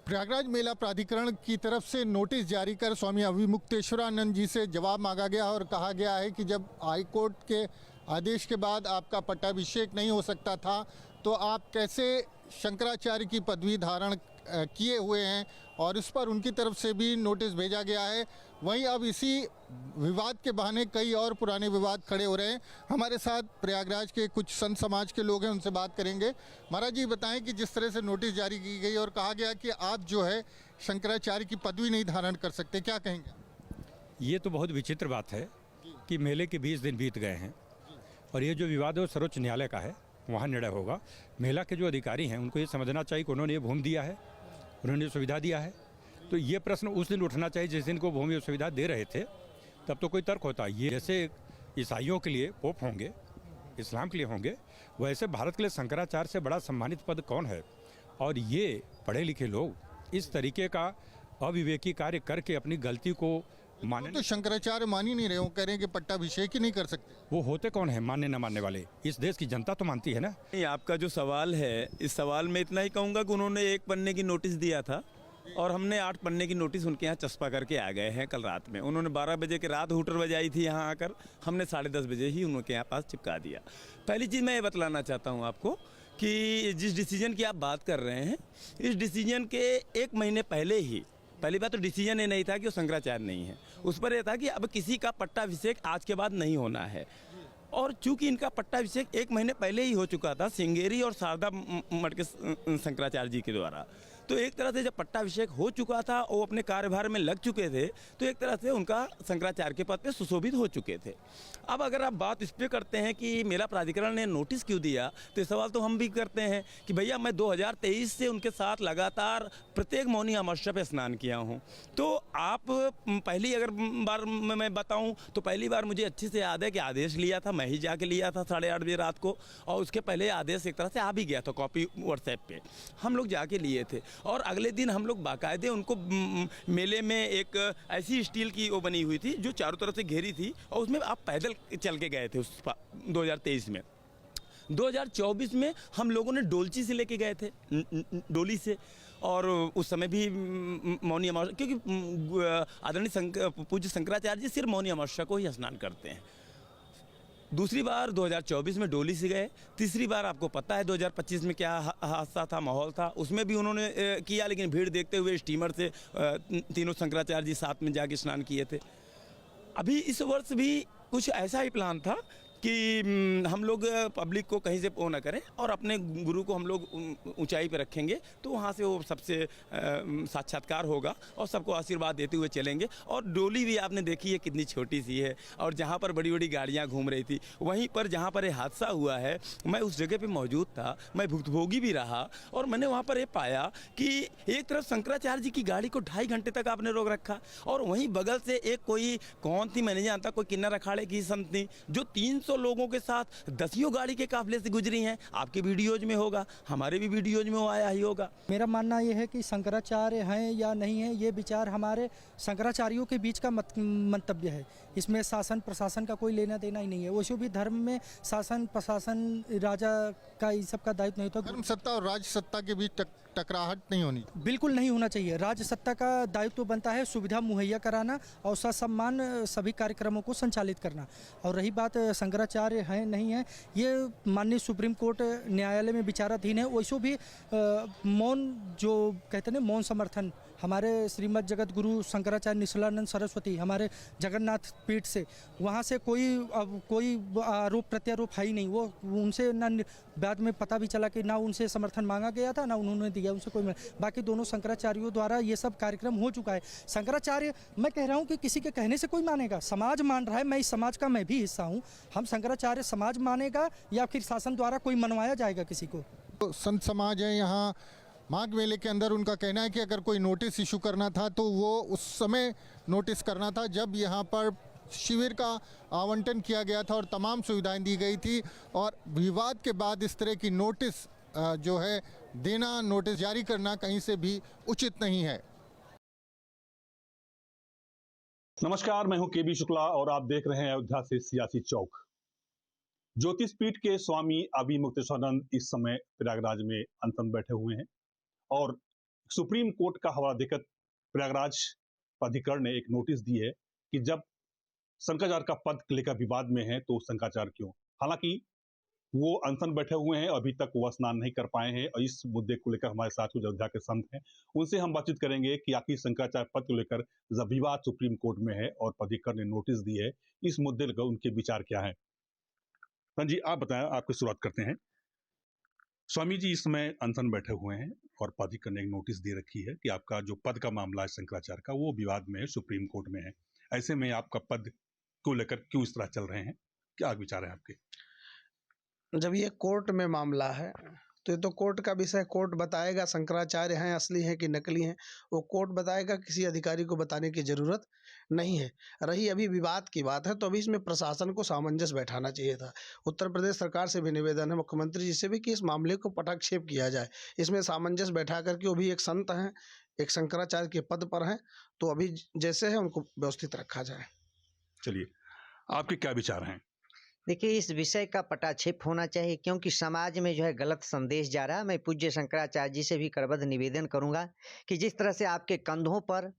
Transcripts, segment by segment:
प्रयागराज मेला प्राधिकरण की तरफ से नोटिस जारी कर स्वामी अभिमुक्तेश्वरानंद जी से जवाब मांगा गया और कहा गया है कि जब हाईकोर्ट के आदेश के बाद आपका पट्टाभिषेक नहीं हो सकता था तो आप कैसे शंकराचार्य की पदवी धारण किए हुए हैं, और इस पर उनकी तरफ से भी नोटिस भेजा गया है। वहीं अब इसी विवाद के बहाने कई और पुराने विवाद खड़े हो रहे हैं। हमारे साथ प्रयागराज के कुछ संत समाज के लोग हैं, उनसे बात करेंगे। महाराज जी बताएं कि जिस तरह से नोटिस जारी की गई और कहा गया कि आप जो है शंकराचार्य की पदवी नहीं धारण कर सकते, क्या कहेंगे? ये तो बहुत विचित्र बात है कि मेले के 20 दिन बीत गए हैं और ये जो विवाद है वो सर्वोच्च न्यायालय का है, वहाँ निर्णय होगा। मेला के जो अधिकारी हैं उनको ये समझना चाहिए कि उन्होंने ये भूमि दिया है, उन्होंने सुविधा दिया है, तो ये प्रश्न उस दिन उठना चाहिए जिस दिन को भूमि सुविधा दे रहे थे, तब तो कोई तर्क होता। ये जैसे ईसाइयों के लिए पोप होंगे, इस्लाम के लिए होंगे, वैसे भारत के लिए शंकराचार्य से बड़ा सम्मानित पद कौन है? और ये पढ़े लिखे लोग इस तरीके का अविवेकी कार्य करके अपनी गलती को माने। तो शंकराचार्य मान ही नहीं रहे हो, कह रहे हैं कि पट्टाभिषेक ही नहीं कर सकते। वो होते कौन है मानने न मानने वाले? इस देश की जनता तो मानती है ना। नहीं, आपका जो सवाल है, इस सवाल में इतना ही कहूँगा कि उन्होंने 1 पन्ने की नोटिस दिया था और हमने 8 पन्ने की नोटिस उनके यहाँ चस्पा करके आ गए हैं कल रात में। उन्होंने 12 बजे के रात हूटर बजाई थी यहाँ आकर, हमने 10:30 बजे ही उनके यहाँ पास चिपका दिया। पहली चीज़ मैं ये बतलाना चाहता हूँ आपको कि जिस डिसीजन की आप बात कर रहे हैं, इस डिसीजन के 1 महीने पहले ही, पहली बात तो डिसीजन ये नहीं था कि वो शंकराचार्य नहीं है, उस पर यह था कि अब किसी का पट्टाभिषेक आज के बाद नहीं होना है। और चूंकि इनका पट्टाभिषेक 1 महीने पहले ही हो चुका था श्रृंगेरी और शारदा मठ के शंकराचार्य जी के द्वारा, तो एक तरह से जब पट्टाभिषेक हो चुका था, वो अपने कार्यभार में लग चुके थे, तो एक तरह से उनका शंकराचार्य के पद पे सुशोभित हो चुके थे। अब अगर आप बात इस पे करते हैं कि मेला प्राधिकरण ने नोटिस क्यों दिया, तो ये सवाल तो हम भी करते हैं कि भैया मैं 2023 से उनके साथ लगातार प्रत्येक मौनी अमावस्या पे स्नान किया हूँ। तो आप पहली अगर बार मैं बताऊँ तो पहली बार मुझे अच्छे से याद है कि आदेश लिया था, मैं ही जाके लिया था 8:30 बजे रात को, और उसके पहले आदेश एक तरह से आ भी गया था कॉपी व्हाट्सएप पे, हम लोग जाके लिए थे। और अगले दिन हम लोग बाकायदे उनको मेले में एक ऐसी स्टील की वो बनी हुई थी जो चारों तरफ से घेरी थी, और उसमें आप पैदल चल के गए थे उस 2023 में। 2024 में हम लोगों ने डोलची से लेके गए थे, डोली से, और उस समय भी मौनी अमावस्या, क्योंकि आदरणीय पूज्य शंकराचार्य जी सिर्फ मौनी अमावस्या को ही स्नान करते हैं। दूसरी बार 2024 में डोली से गए, तीसरी बार आपको पता है 2025 में क्या हादसा था, माहौल था, उसमें भी उन्होंने किया, लेकिन भीड़ देखते हुए स्टीमर से तीनों शंकराचार्य जी साथ में जाके स्नान किए थे। अभी इस वर्ष भी कुछ ऐसा ही प्लान था कि हम लोग पब्लिक को कहीं से वो ना करें और अपने गुरु को हम लोग ऊंचाई पे रखेंगे, तो वहाँ से वो सबसे साक्षात्कार होगा और सबको आशीर्वाद देते हुए चलेंगे। और डोली भी आपने देखी है कितनी छोटी सी है, और जहाँ पर बड़ी बड़ी गाड़ियाँ घूम रही थी, वहीं पर जहाँ पर ये हादसा हुआ है, मैं उस जगह पे मौजूद था, मैं भुक्तभोगी भी रहा, और मैंने वहाँ पर ये पाया कि एक तरफ शंकराचार्य जी की गाड़ी को 2.5 घंटे तक आपने रोक रखा, और वहीं बगल से एक कोई कौन थी मैं नहीं जानता, कोई किन्नर अखाड़े की संत थी, जो 300 लोगों के साथ 10 गाड़ी के काफिले से गुजरी हैं। आपके वीडियोज में होगा, हमारे भी वीडियोज में वो आया ही होगा। मेरा मानना ये है कि शंकराचार्य हैं या नहीं है, ये विचार हमारे शंकराचार्यों के बीच का मंतव्य है। इसमें शासन प्रशासन का कोई लेना देना ही नहीं है। वैसे भी धर्म में शासन प्रशासन राजा का इन सब का दायित्व नहीं होता। धर्म सत्ता और राज सत्ता के बीच टकराहट नहीं होनी, बिल्कुल नहीं होना चाहिए। राज्य सत्ता का दायित्व बनता है सुविधा मुहैया कराना और ससम्मान सभी कार्यक्रमों को संचालित करना। और रही बात शंकराचार्य हैं नहीं है, ये माननीय सुप्रीम कोर्ट न्यायालय में विचाराधीन है। वैसे भी मौन जो कहते हैं मौन समर्थन हमारे श्रीमद जगत गुरु शंकराचार्य निश्चलानंद सरस्वती हमारे जगन्नाथ पीठ से, वहाँ से कोई आरोप प्रत्यारोप है ही नहीं। वो उनसे ना बाद में पता भी चला कि ना उनसे समर्थन मांगा गया था, ना उन्होंने दिया, उनसे कोई बाकी दोनों शंकराचार्यों द्वारा ये सब कार्यक्रम हो चुका है। शंकराचार्य मैं कह रहा हूँ कि किसी के कहने से कोई मानेगा, समाज मान रहा है, मैं इस समाज का मैं भी हिस्सा हूँ। हम शंकराचार्य समाज मानेगा या फिर शासन द्वारा कोई मनवाया जाएगा किसी को? तो संत समाज है यहाँ माघ मेले के अंदर, उनका कहना है कि अगर कोई नोटिस इशू करना था तो वो उस समय नोटिस करना था जब यहाँ पर शिविर का आवंटन किया गया था और तमाम सुविधाएं दी गई थी, और विवाद के बाद इस तरह की नोटिस जो है देना, नोटिस जारी करना कहीं से भी उचित नहीं है। नमस्कार, मैं हूं केबी शुक्ला और आप देख रहे हैं अयोध्या से सियासी चौक। ज्योतिष पीठ के स्वामी अभिमुक्तेश्वरानंद इस समय प्रयागराज में अनशन बैठे हुए हैं और सुप्रीम कोर्ट का हवाला देकर प्रयागराज प्राधिकरण ने एक नोटिस दी है कि जब शंकराचार्य का पद लेकर विवाद में है तो शंकराचार्य क्यों। हालांकि वो अनशन बैठे हुए हैं, अभी तक वो स्नान नहीं कर पाए हैं और इस मुद्दे को लेकर हमारे साथ कुछ अयोध्या के संत हैं, उनसे हम बातचीत करेंगे कि आखिर शंकराचार्य पद को लेकर जब विवाद सुप्रीम कोर्ट में है और प्राधिकरण ने नोटिस दी है, इस मुद्दे लेकर उनके विचार क्या है। संत जी, आप बताएं, आपकी शुरुआत करते हैं। स्वामी जी इस समय अनशन बैठे हुए हैं और प्राधिकरण ने एक नोटिस दे रखी है कि आपका जो पद का मामला है शंकराचार्य का, वो विवाद में है, सुप्रीम कोर्ट में है। ऐसे में आपका पद को लेकर क्यों इस तरह चल रहे हैं, क्या विचार है आपके? जब ये कोर्ट में मामला है तो ये तो कोर्ट का विषय, कोर्ट बताएगा शंकराचार्य हैं असली हैं कि नकली हैं, वो कोर्ट बताएगा, किसी अधिकारी को बताने की ज़रूरत नहीं है। रही अभी विवाद की बात है तो अभी इसमें प्रशासन को सामंजस्य बैठाना चाहिए था। उत्तर प्रदेश सरकार से भी निवेदन है, मुख्यमंत्री जी से भी, कि इस मामले को पटाक्षेप किया जाए, इसमें सामंजस्य बैठा करके। वो भी एक संत हैं, एक शंकराचार्य के पद पर हैं, तो अभी जैसे है उनको व्यवस्थित रखा जाए। चलिए, आपके क्या विचार हैं? देखिए, इस विषय का पटाक्षेप होना चाहिए, क्योंकि समाज में जो है गलत संदेश जा रहा है। मैं पूज्य शंकराचार्य जी से भी करबद्ध निवेदन करूंगा कि जिस तरह से आपके कंधों पर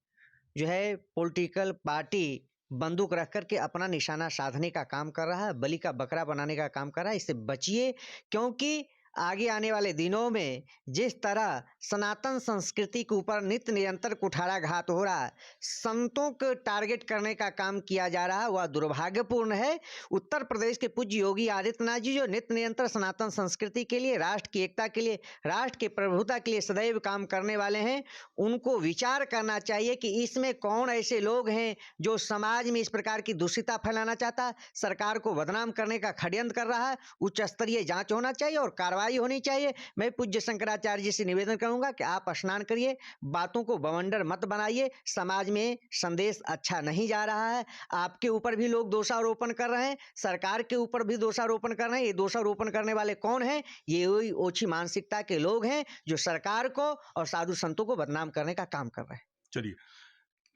जो है पॉलिटिकल पार्टी बंदूक रख कर के अपना निशाना साधने का काम कर रहा है, बलि का बकरा बनाने का काम कर रहा है, इससे बचिए। क्योंकि आगे आने वाले दिनों में जिस तरह सनातन संस्कृति के ऊपर नित्य निरंतर कुठाराघात हो रहा है, संतों को टारगेट करने का काम किया जा रहा है, वह दुर्भाग्यपूर्ण है। उत्तर प्रदेश के पूज्य योगी आदित्यनाथ जी जो नित्य निरंतर सनातन संस्कृति के लिए, राष्ट्र की एकता के लिए, राष्ट्र की प्रभुता के लिए सदैव काम करने वाले हैं, उनको विचार करना चाहिए कि इसमें कौन ऐसे लोग हैं जो समाज में इस प्रकार की दूषिता फैलाना चाहता है, सरकार को बदनाम करने का षड्यंत्र कर रहा है। उच्च स्तरीय जांच होना चाहिए और कार्रवाई होनी चाहिए। मैं पूज्य शंकराचार्य जी से निवेदन करूंगा कि आप स्नान करिए, बातों को बवंडर मत बनाइए, समाज में संदेश अच्छा नहीं जा रहा है। आपके ऊपर भी लोग दोषारोपण कर रहे हैं, सरकार के ऊपर भी दोषारोपण कर रहे हैं। ये दोषारोपण करने वाले कौन हैं? ये वही ओछी मानसिकता के लोग हैं जो सरकार को और साधु संतों को बदनाम करने का काम कर रहे हैं। चलिए,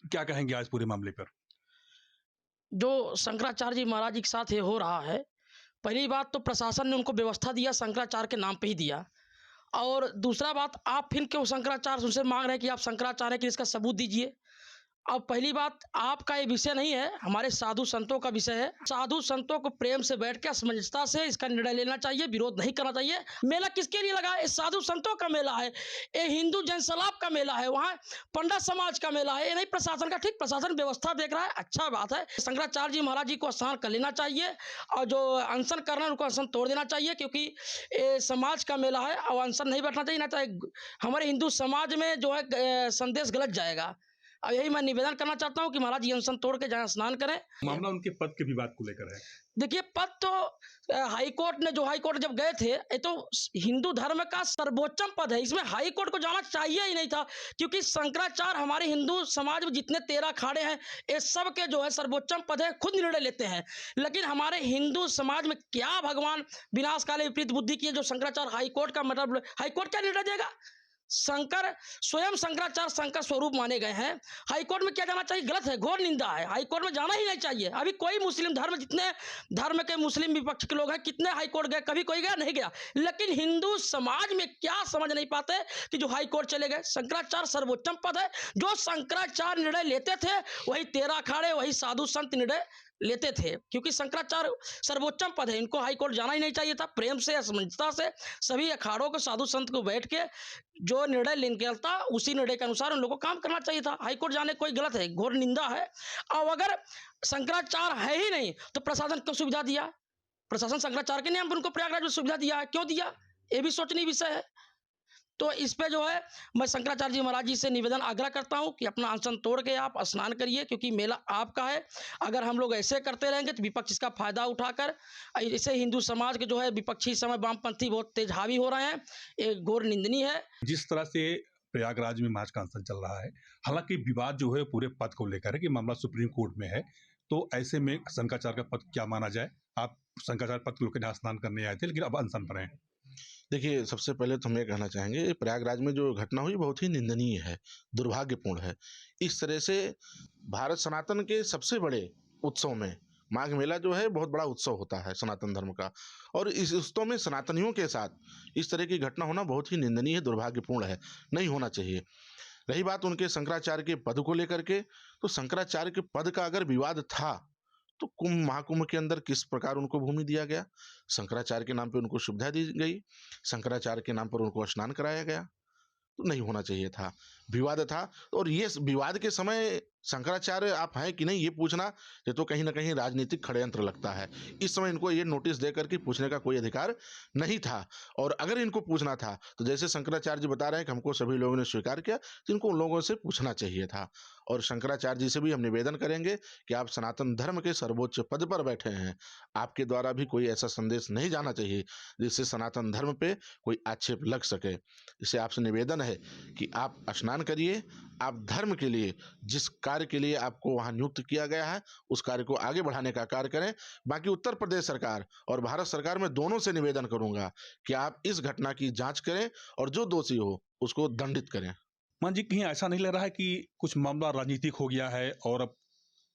क्या कहेंगे आज पूरे मामले पर? जो शंकराचार्य जी महाराज जी के साथ ये हो रहा है, पहली बात तो प्रशासन ने उनको व्यवस्था दिया, शंकराचार्य के नाम पे ही दिया। और दूसरा बात, आप फिर क्यों शंकराचार्य उनसे मांग रहे हैं कि आप शंकराचार्य हैं, कि इसका सबूत दीजिए। अब पहली बात, आपका ये विषय नहीं है, हमारे साधु संतों का विषय है। साधु संतों को प्रेम से बैठ के समझता से इसका निर्णय लेना चाहिए, विरोध नहीं करना चाहिए। मेला किसके लिए लगा है? साधु संतों का मेला है, ये हिंदू जैन सलाब का मेला है, वहाँ पंडित समाज का मेला है, ये नहीं प्रशासन का। ठीक, प्रशासन व्यवस्था देख रहा है, अच्छा बात है। शंकराचार्य जी महाराज जी को स्नान कर लेना चाहिए और जो अनशन कर रहे हैं उनको अनशन तोड़ देना चाहिए, क्योंकि ये समाज का मेला है और अनशन नहीं बैठना चाहिए, ना चाहिए हमारे हिंदू समाज में जो है संदेश गलत जाएगा। अब यही मैं निवेदन करना चाहता हूँ कि महाराज जी अनशन तोड़ के जहाँ स्नान करें। मामला उनके पद के विवाद को लेकर है। देखिए, पद तो हाईकोर्ट ने, जो हाईकोर्ट जब गए थे, ये तो हिंदू धर्म का सर्वोच्चम पद है, इसमें हाईकोर्ट को जाना चाहिए ही नहीं था, क्योंकि शंकराचार्य हमारे हिंदू समाज में जितने 13 अखाड़े हैं, ये सब के जो है सर्वोच्चम पद है, खुद निर्णय लेते हैं। लेकिन हमारे हिंदू समाज में क्या भगवान विनाश काले विपरीत बुद्धि की है जो शंकराचार्य हाईकोर्ट का मतलब, हाईकोर्ट क्या निर्णय देगा? शंकर स्वयं शंकराचार्य शंकर स्वरूप माने गए हैं, हाईकोर्ट में क्या जाना चाहिए? गलत है, घोर निंदा है, हाईकोर्ट में जाना ही नहीं चाहिए। अभी कोई मुस्लिम धर्म, जितने धर्म के मुस्लिम विपक्ष के लोग हैं, कितने हाईकोर्ट गए? कभी कोई गया? नहीं गया। लेकिन हिंदू समाज में क्या समझ नहीं पाते कि जो हाईकोर्ट चले गए। शंकराचार्य सर्वोच्चम पद है, जो शंकराचार्य निर्णय लेते थे वही 13 अखाड़े, वही साधु संत निर्णय लेते थे, क्योंकि शंकराचार्य सर्वोच्चम पद है, इनको हाईकोर्ट जाना ही नहीं चाहिए था। प्रेम से, समझता से सभी अखाड़ों को, साधु संत को बैठ के जो निर्णय निकलता उसी निर्णय के अनुसार उन लोगों को काम करना चाहिए था। हाईकोर्ट जाने कोई गलत है, घोर निंदा है। और अगर शंकराचार्य है ही नहीं तो प्रशासन क्यों सुविधा दिया? प्रशासन शंकराचार्य के नाम पर उनको प्रयागराज में सुविधा दिया है, क्यों दिया? ये भी सोचनीय विषय है। तो इस पे जो है मैं शंकराचार्य जी महाराज जी से निवेदन आग्रह करता हूँ कि अपना अनशन तोड़ के आप स्नान करिए, क्योंकि मेला आपका है। अगर हम लोग ऐसे करते रहेंगे तो विपक्ष इसका फायदा उठाकर, इसे हिंदू समाज के जो है विपक्षी समय वामपंथी बहुत तेज हावी हो रहे हैं, ये घोर निंदनीय है। जिस तरह से प्रयागराज में महाराज का अनशन चल रहा है, हालांकि विवाद जो है पूरे पद को लेकर है कि मामला सुप्रीम कोर्ट में है, तो ऐसे में शंकराचार्य का पद क्या माना जाए? आप शंकराचार्य पद को लेकर जहाँ स्नान करने आए थे, लेकिन अब अनशन पर हैं। देखिए, सबसे पहले तो हम ये कहना चाहेंगे, प्रयागराज में जो घटना हुई बहुत ही निंदनीय है, दुर्भाग्यपूर्ण है। इस तरह से भारत सनातन के सबसे बड़े उत्सव में माघ मेला जो है बहुत बड़ा उत्सव होता है सनातन धर्म का, और इस उत्सव में सनातनियों के साथ इस तरह की घटना होना बहुत ही निंदनीय है, दुर्भाग्यपूर्ण है, नहीं होना चाहिए। रही बात उनके शंकराचार्य के पद को लेकर के, तो शंकराचार्य के पद का अगर विवाद था तो कुंभ महाकुंभ के अंदर किस प्रकार उनको भूमि दिया गया, शंकराचार्य के नाम पे उनको सुविधा दी गई, शंकराचार्य के नाम पर उनको स्नान कराया गया, तो नहीं होना चाहिए था, विवाद था। और ये विवाद के समय शंकराचार्य आप हैं कि नहीं ये पूछना, ये तो कहीं ना कहीं राजनीतिक षड्यंत्र लगता है। इस समय इनको ये नोटिस देकर के पूछने का कोई अधिकार नहीं था, और अगर इनको पूछना था तो जैसे शंकराचार्य जी बता रहे हैं कि हमको सभी लोगों ने स्वीकार किया, तो इनको उन लोगों से पूछना चाहिए था। और शंकराचार्य जी से भी हम निवेदन करेंगे कि आप सनातन धर्म के सर्वोच्च पद पर बैठे हैं, आपके द्वारा भी कोई ऐसा संदेश नहीं जाना चाहिए जिससे सनातन धर्म पे कोई आक्षेप लग सके। इससे आपसे निवेदन है कि आप स्नान करिए, आप धर्म के लिए जिस कार्य के लिए आपको वहां नियुक्त किया गया है उस कार्य को आगे बढ़ाने का कार्य करें। बाकी उत्तर प्रदेश सरकार और भारत सरकार में दोनों से निवेदन करूंगा कि आप इस घटना की जांच करें और जो दोषी हो उसको दंडित करें। मान जी, कहीं ऐसा नहीं लग रहा है कि कुछ मामला राजनीतिक हो गया है और अब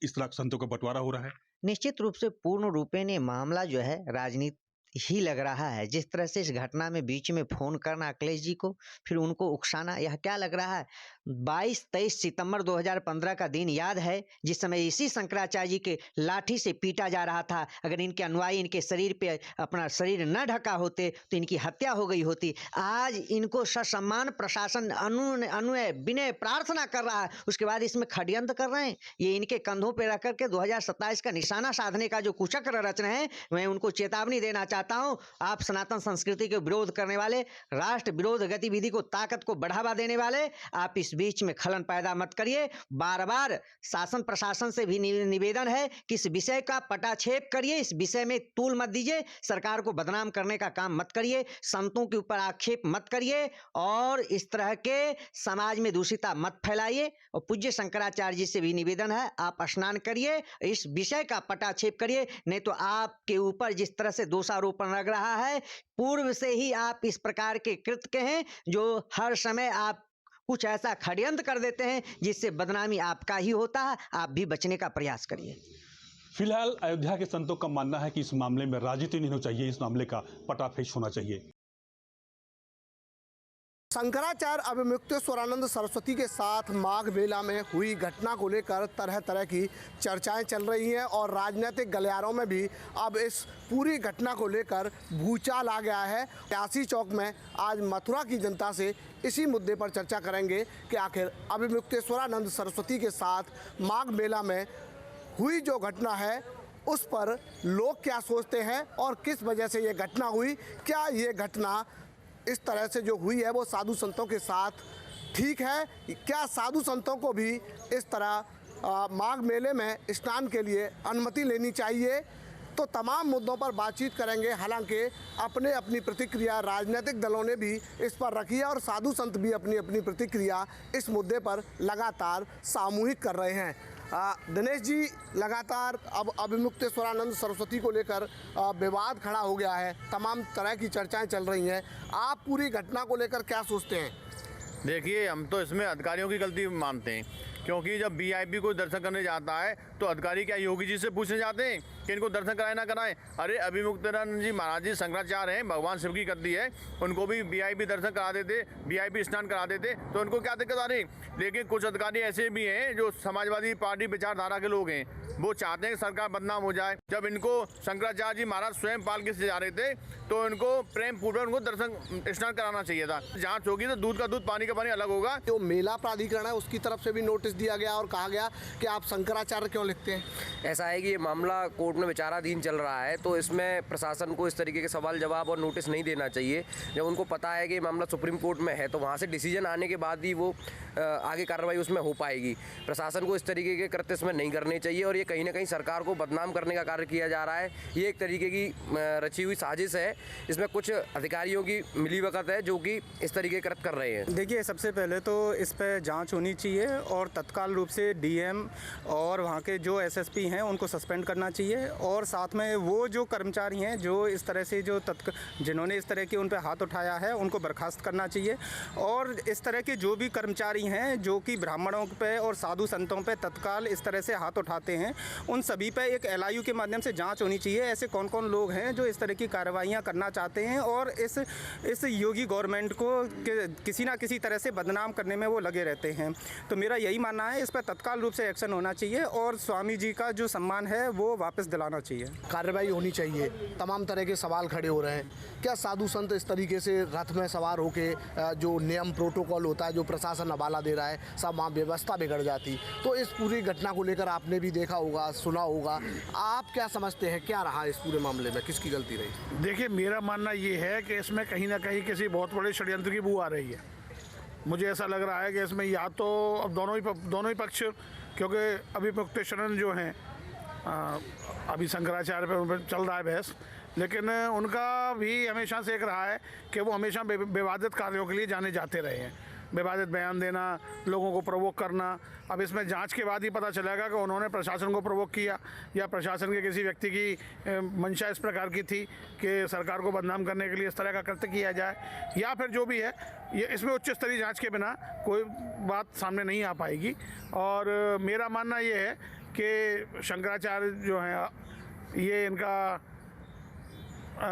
इस तरह संतों का बंटवारा हो रहा है? निश्चित रूप से पूर्ण रूपेण ये मामला जो है राजनीति ही लग रहा है। जिस तरह से इस घटना में बीच में फोन करना अखिलेश जी को, फिर उनको उकसाना, यह क्या लग रहा है? 22-23 सितंबर 2015 का दिन याद है, जिस समय इसी शंकराचार्य जी के लाठी से पीटा जा रहा था। अगर इनके अनुयायी इनके शरीर पे अपना शरीर न ढका होते तो इनकी हत्या हो गई होती। आज इनको ससम्मान प्रशासन अनुनय विनय प्रार्थना कर रहा है, उसके बाद इसमें षड्यंत्र कर रहे हैं। ये इनके कंधों पे रख करके 2027 का निशाना साधने का जो कुचक्र रच रहे हैं, मैं उनको चेतावनी देना चाहता हूं। आप सनातन संस्कृति के विरोध करने वाले, राष्ट्र विरोध गतिविधि को ताकत को बढ़ावा देने वाले, आप इस बीच में खलन पैदा मत करिए। बार बार शासन प्रशासन से भी निवेदन है कि इस विषय का पटाक्षेप करिए, इस विषय में तूल मत दीजिए, सरकार को बदनाम करने का काम मत करिए, संतों के ऊपर आक्षेप मत करिए और इस तरह के समाज में दूषिता मत फैलाइए। और पूज्य शंकराचार्य जी से भी निवेदन है, आप स्नान करिए, इस विषय का पटाक्षेप करिए, नहीं तो आपके ऊपर जिस तरह से दोषारोपण लग रहा है, पूर्व से ही आप इस प्रकार के कृत्य के हैं जो हर समय आप कुछ ऐसा षड्यंत्र कर देते हैं जिससे बदनामी आपका ही होता है। आप भी बचने का प्रयास करिए। फिलहाल अयोध्या के संतों का मानना है कि इस मामले में राजनीति नहीं होनी चाहिए, इस मामले का पटाफेश होना चाहिए। शंकराचार्य अभिमुक्तेश्वरानंद सरस्वती के साथ माघ मेला में हुई घटना को लेकर तरह तरह की चर्चाएं चल रही हैं और राजनीतिक गलियारों में भी अब इस पूरी घटना को लेकर भूचाल आ गया है। प्यासी चौक में आज मथुरा की जनता से इसी मुद्दे पर चर्चा करेंगे कि आखिर अभिमुक्तेश्वरानंद सरस्वती के साथ माघ मेला में हुई जो घटना है उस पर लोग क्या सोचते हैं और किस वजह से ये घटना हुई। क्या ये घटना इस तरह से जो हुई है वो साधु संतों के साथ ठीक है? क्या साधु संतों को भी इस तरह माघ मेले में स्नान के लिए अनुमति लेनी चाहिए? तो तमाम मुद्दों पर बातचीत करेंगे। हालांकि अपनी प्रतिक्रिया राजनीतिक दलों ने भी इस पर रखी है और साधु संत भी अपनी प्रतिक्रिया इस मुद्दे पर लगातार सामूहिक कर रहे हैं। दिनेश जी, लगातार अब अभिमुक्तेश्वरानंद सरस्वती को लेकर विवाद खड़ा हो गया है, तमाम तरह की चर्चाएं चल रही हैं। आप पूरी घटना को लेकर क्या सोचते हैं? देखिए, हम तो इसमें अधिकारियों की गलती मानते हैं, क्योंकि जब वीआईपी को दर्शन करने जाता है तो अधिकारी क्या योगी जी से पूछने जाते हैं कि इनको दर्शन कराए ना कराएं? अरे अभिमुक्तानंद जी महाराज जी शंकराचार्य हैं, भगवान शिव की गद्दी है, उनको भी वीआईपी दर्शन करा देते, वीआईपी स्नान करा देते तो उनको क्या दिक्कत आ रही? लेकिन कुछ अधिकारी ऐसे भी हैं जो समाजवादी पार्टी विचारधारा के लोग हैं, वो चाहते हैं कि सरकार बदनाम हो जाए। जब इनको शंकराचार्य जी महाराज स्वयं पालकी से जा रहे थे तो इनको प्रेम पूर्वक उनको दर्शन स्नान कराना चाहिए था। जांच होगी तो दूध का दूध पानी का पानी अलग होगा। जो मेला प्राधिकरण है उसकी तरफ से भी नोटिस दिया गया और कहा गया कि आप शंकराचार्य क्यों लिखते हैं? ऐसा है कि ये मामला कोर्ट में विचाराधीन चल रहा है, तो इसमें प्रशासन को इस तरीके के सवाल जवाब और नोटिस नहीं देना चाहिए। जब उनको पता है कि मामला सुप्रीम कोर्ट में है तो वहाँ से डिसीजन आने के बाद ही वो आगे कार्रवाई उसमें हो पाएगी। प्रशासन को इस तरीके के कृत्य इसमें नहीं करने चाहिए और ये कहीं ना कहीं सरकार को बदनाम करने का कार्य किया जा रहा है। ये एक तरीके की रची हुई साजिश है, इसमें कुछ अधिकारियों की मिलीभगत है जो कि इस तरीके कृत्य कर रहे हैं। देखिए, सबसे पहले तो इस पर जांच होनी चाहिए और तत्काल रूप से डीएम और वहाँ के जो एसएसपी हैं उनको सस्पेंड करना चाहिए है और साथ में वो जो कर्मचारी हैं जो इस तरह से जिन्होंने इस तरह के उन पर हाथ उठाया है उनको बर्खास्त करना चाहिए। और इस तरह के जो भी कर्मचारी हैं जो कि ब्राह्मणों पे और साधु संतों पे तत्काल इस तरह से हाथ उठाते हैं, उन सभी पे एक LIU के माध्यम से जांच होनी चाहिए। ऐसे कौन कौन लोग हैं जो इस तरह की कार्रवाइयाँ करना चाहते हैं और इस योगी गवर्नमेंट को किसी ना किसी तरह से बदनाम करने में वो लगे रहते हैं। तो मेरा यही मानना है, इस पर तत्काल रूप से एक्शन होना चाहिए और स्वामी जी का जो सम्मान है वो वापस दिलाना चाहिए। कार्रवाई होनी चाहिए। तमाम तरह के सवाल खड़े हो रहे हैं, क्या साधु संत इस तरीके से रथ में सवार होके जो नियम प्रोटोकॉल होता है, जो प्रशासन हवाला दे रहा है, सब वहाँ व्यवस्था बिगड़ जाती। तो इस पूरी घटना को लेकर आपने भी देखा होगा, सुना होगा, आप क्या समझते हैं, क्या रहा इस पूरे मामले में, किसकी गलती रही? देखिए, मेरा मानना ये है कि इसमें कहीं ना कहीं किसी बहुत बड़े षड्यंत्र की बू आ रही है। मुझे ऐसा लग रहा है कि इसमें या तो अब दोनों ही पक्ष, क्योंकि अभी मुक्तेश्वरन जो हैं अभी शंकराचार्य पर उन पर चल रहा है बहस, लेकिन उनका भी हमेशा से एक रहा है कि वो हमेशा विवादित कार्यों के लिए जाने जाते रहे हैं। विवादित बयान देना, लोगों को प्रोवोक करना। अब इसमें जांच के बाद ही पता चलेगा कि उन्होंने प्रशासन को प्रोवोक किया या प्रशासन के किसी व्यक्ति की मंशा इस प्रकार की थी कि सरकार को बदनाम करने के लिए इस तरह का कृत्य किया जाए, या फिर जो भी है, ये इसमें उच्च स्तरीय जांच के बिना कोई बात सामने नहीं आ पाएगी। और मेरा मानना ये है कि शंकराचार्य जो हैं, ये इनका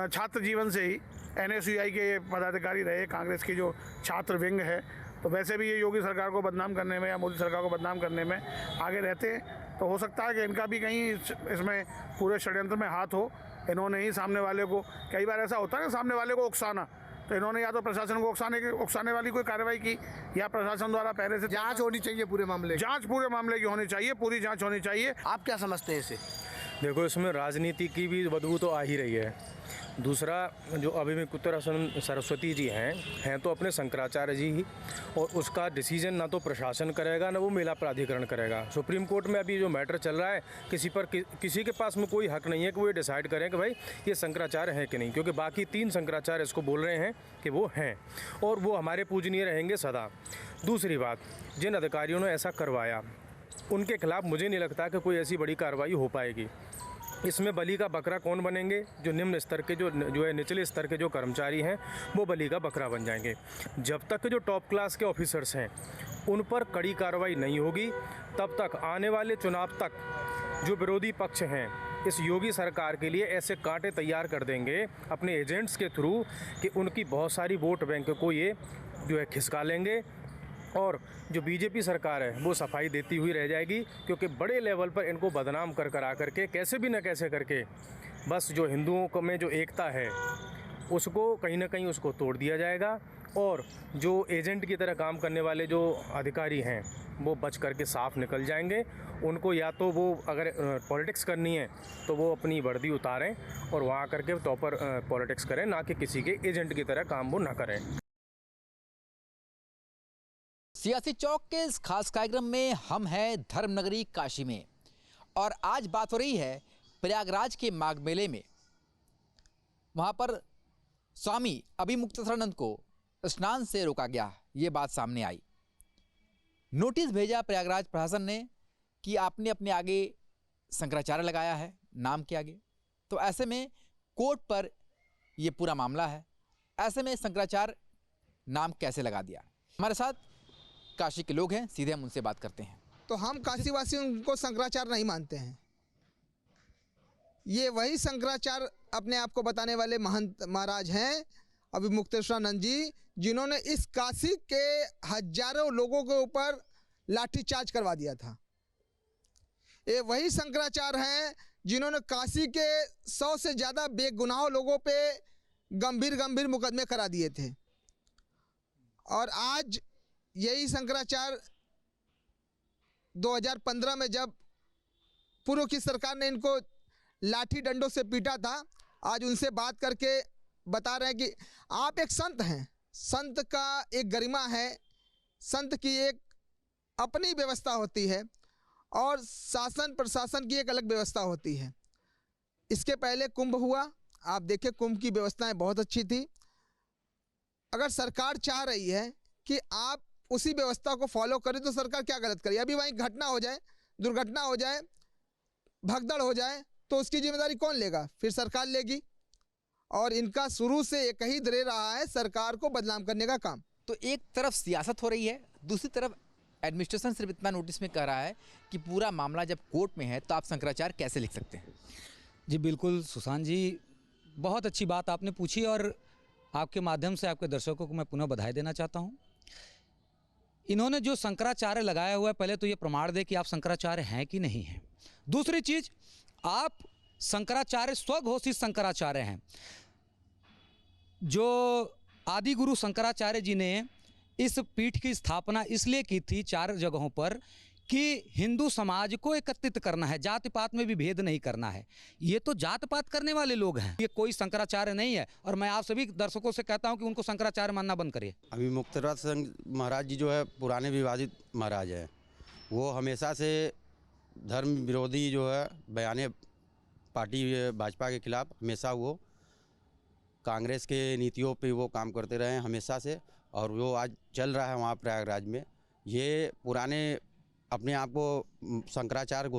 छात्र जीवन से ही NSUI के पदाधिकारी रहे, कांग्रेस की जो छात्र विंग है, तो वैसे भी ये योगी सरकार को बदनाम करने में या मोदी सरकार को बदनाम करने में आगे रहते हैं। तो हो सकता है कि इनका भी कहीं इसमें पूरे षड्यंत्र में हाथ हो। इन्होंने ही सामने वाले को, कई बार ऐसा होता है ना, सामने वाले को उकसाना, तो इन्होंने या तो प्रशासन को उकसाने वाली कोई कार्रवाई की या प्रशासन द्वारा पहले से जांच होनी चाहिए पूरे मामले, जांच पूरे मामले की होनी चाहिए, पूरी जांच होनी चाहिए। आप क्या समझते हैं इसे? देखो, इसमें राजनीति की भी बदबू तो आ ही रही है। दूसरा, जो अभिमुक्त उत्तराखंड सरस्वती जी हैं तो अपने शंकराचार्य जी ही, और उसका डिसीजन ना तो प्रशासन करेगा ना वो मेला प्राधिकरण करेगा। सुप्रीम कोर्ट में अभी जो मैटर चल रहा है, किसी के पास में कोई हक नहीं है कि वो ये डिसाइड करें कि भाई ये शंकराचार्य हैं कि नहीं, क्योंकि बाकी 3 शंकराचार्य इसको बोल रहे हैं कि वो हैं और वो हमारे पूजनीय रहेंगे सदा। दूसरी बात, जिन अधिकारियों ने ऐसा करवाया उनके खिलाफ मुझे नहीं लगता कि कोई ऐसी बड़ी कार्रवाई हो पाएगी। इसमें बलि का बकरा कौन बनेंगे? जो निम्न स्तर के जो है निचले स्तर के जो कर्मचारी हैं वो बलि का बकरा बन जाएंगे। जब तक जो टॉप क्लास के ऑफिसर्स हैं उन पर कड़ी कार्रवाई नहीं होगी, तब तक आने वाले चुनाव तक जो विरोधी पक्ष हैं इस योगी सरकार के लिए ऐसे कांटे तैयार कर देंगे अपने एजेंट्स के थ्रू कि उनकी बहुत सारी वोट बैंक को ये जो है खिसका लेंगे और जो बीजेपी सरकार है वो सफाई देती हुई रह जाएगी, क्योंकि बड़े लेवल पर इनको बदनाम कर करके कैसे भी न कैसे करके बस जो हिंदुओं में जो एकता है उसको कहीं ना कहीं उसको तोड़ दिया जाएगा। और जो एजेंट की तरह काम करने वाले जो अधिकारी हैं वो बच करके साफ निकल जाएंगे। उनको या तो वो अगर पॉलिटिक्स करनी है तो वो अपनी वर्दी उतारें और वहाँ करके टॉपर पॉलिटिक्स करें, ना कि किसी के एजेंट की तरह काम वो ना करें। सियासी चौक के इस खास कार्यक्रम में हम हैं धर्मनगरी काशी में, और आज बात हो रही है प्रयागराज के माघ मेले में। वहाँ पर स्वामी अभिमुक्तेश्वरानंद को स्नान से रोका गया, ये बात सामने आई। नोटिस भेजा प्रयागराज प्रशासन ने कि आपने अपने आगे शंकराचार्य लगाया है नाम के आगे, तो ऐसे में कोर्ट पर ये पूरा मामला है। ऐसे में शंकराचार्य नाम कैसे लगा दिया? हमारे साथ काशी के लोग हैं, सीधे हम उनसे बात करते हैं। तो हम काशीवासी उनको शंकराचार्य नहीं मानते हैं। ये वही शंकराचार्य अपने आप को बताने वाले महंत महाराज हैं अभिमुक्तेश्वरानंद जी, जिन्होंने इस काशी के हजारों लोगों के ऊपर लाठीचार्ज करवा दिया था। ये वही शंकराचार्य हैं जिन्होंने काशी के 100 से ज़्यादा बेगुनाह लोगों पे गंभीर मुकदमे करा दिए थे। और आज यही शंकराचार्य 2015 में जब पूर्व की सरकार ने इनको लाठी डंडों से पीटा था, आज उनसे बात करके बता रहे हैं कि आप एक संत हैं, संत का एक गरिमा है, संत की एक अपनी व्यवस्था होती है और शासन प्रशासन की एक अलग व्यवस्था होती है। इसके पहले कुंभ हुआ, आप देखिए कुंभ की व्यवस्थाएं बहुत अच्छी थी। अगर सरकार चाह रही है कि आप उसी व्यवस्था को फॉलो करें तो सरकार क्या गलत करे? अभी वहीं घटना हो जाए, दुर्घटना हो जाए, भगदड़ हो जाए तो उसकी जिम्मेदारी कौन लेगा? फिर सरकार लेगी। और इनका शुरू से एक ही दे रहा है सरकार को बदनाम करने का काम। तो एक तरफ सियासत हो रही है, दूसरी तरफ एडमिनिस्ट्रेशन सिर्फ इतना नोटिस में कह रहा है कि पूरा मामला जब कोर्ट में है तो आप शंकराचार्य कैसे लिख सकते हैं? जी बिल्कुल सुशांत जी, बहुत अच्छी बात आपने पूछी और आपके माध्यम से आपके दर्शकों को मैं पुनः बधाई देना चाहता हूं। इन्होंने जो शंकराचार्य लगाया हुआ है, पहले तो ये प्रमाण दे कि आप शंकराचार्य हैं कि नहीं हैं। दूसरी चीज, आप शंकराचार्य स्वघोषित शंकराचार्य हैं। जो आदि गुरु शंकराचार्य जी ने इस पीठ की स्थापना इसलिए की थी 4 जगहों पर कि हिंदू समाज को एकत्रित करना है, जाति पात में भी भेद नहीं करना है। ये तो जात पात करने वाले लोग हैं, ये कोई शंकराचार्य नहीं है। और मैं आप सभी दर्शकों से कहता हूं कि उनको शंकराचार्य मानना बंद करिए। अभी मुक्तेश्वर महाराज जी जो है पुराने विवादित महाराज हैं, वो हमेशा से धर्म विरोधी जो है बयाने पार्टी भाजपा के खिलाफ हमेशा वो कांग्रेस के नीतियों पे वो काम करते रहे हैं हमेशा से। और वो आज चल रहा है वहाँ प्रयागराज में, ये पुराने अपने आप को शंकराचार्य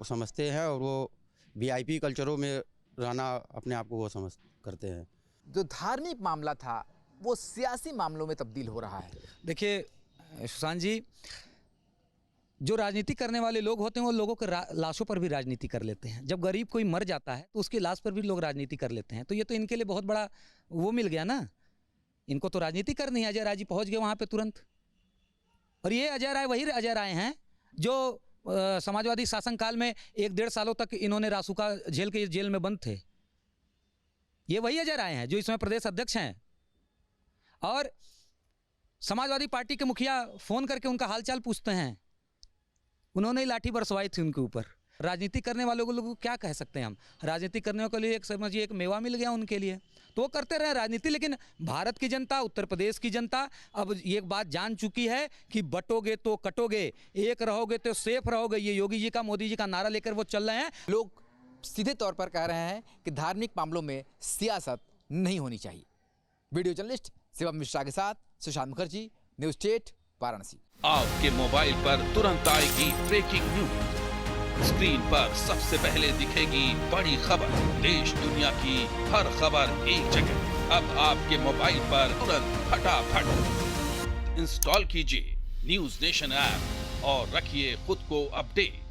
समझते हैं और वो वीआईपी कल्चरों में रहना अपने आप को वो समझ करते हैं। जो धार्मिक मामला था वो सियासी मामलों में तब्दील हो रहा है। देखिए सुशांत जी, जो राजनीति करने वाले लोग होते हैं वो लोगों के लाशों पर भी राजनीति कर लेते हैं। जब गरीब कोई मर जाता है तो उसकी लाश पर भी लोग राजनीति कर लेते हैं। तो ये तो इनके लिए बहुत बड़ा वो मिल गया ना, इनको तो राजनीति करनी है। अजय राय जी पहुँच गए वहाँ पे तुरंत। और ये अजय राय वही अजय राय हैं जो समाजवादी शासनकाल में 1-1.5 सालों तक इन्होंने रासुका जेल में बंद थे। ये वही अजय राय हैं जो इस समय प्रदेश अध्यक्ष हैं। और समाजवादी पार्टी के मुखिया फोन करके उनका हालचाल पूछते हैं। उन्होंने ही लाठी बरसवाई थी उनके ऊपर। राजनीति करने वालों को क्या कह सकते हैं हम? राजनीति करने के लिए एक समझिए एक मेवा मिल गया उनके लिए, तो वो करते रहे राजनीति। लेकिन भारत की जनता, उत्तर प्रदेश की जनता अब एक बात जान चुकी है कि बटोगे तो कटोगे, एक रहोगे तो सेफ रहोगे। ये योगी जी का, मोदी जी का नारा लेकर वो चल रहे हैं। लोग सीधे तौर पर कह रहे हैं कि धार्मिक मामलों में सियासत नहीं होनी चाहिए। वीडियो जर्नलिस्ट शिवम मिश्रा के साथ सुशांत मुखर्जी, न्यूज़ 8 वाराणसी। आपके मोबाइल पर तुरंत आएगी ब्रेकिंग न्यूज। स्क्रीन पर सबसे पहले दिखेगी बड़ी खबर। देश दुनिया की हर खबर एक जगह। अब आपके मोबाइल पर तुरंत फटाफट इंस्टॉल कीजिए न्यूज़ नेशन ऐप और रखिए खुद को अपडेट।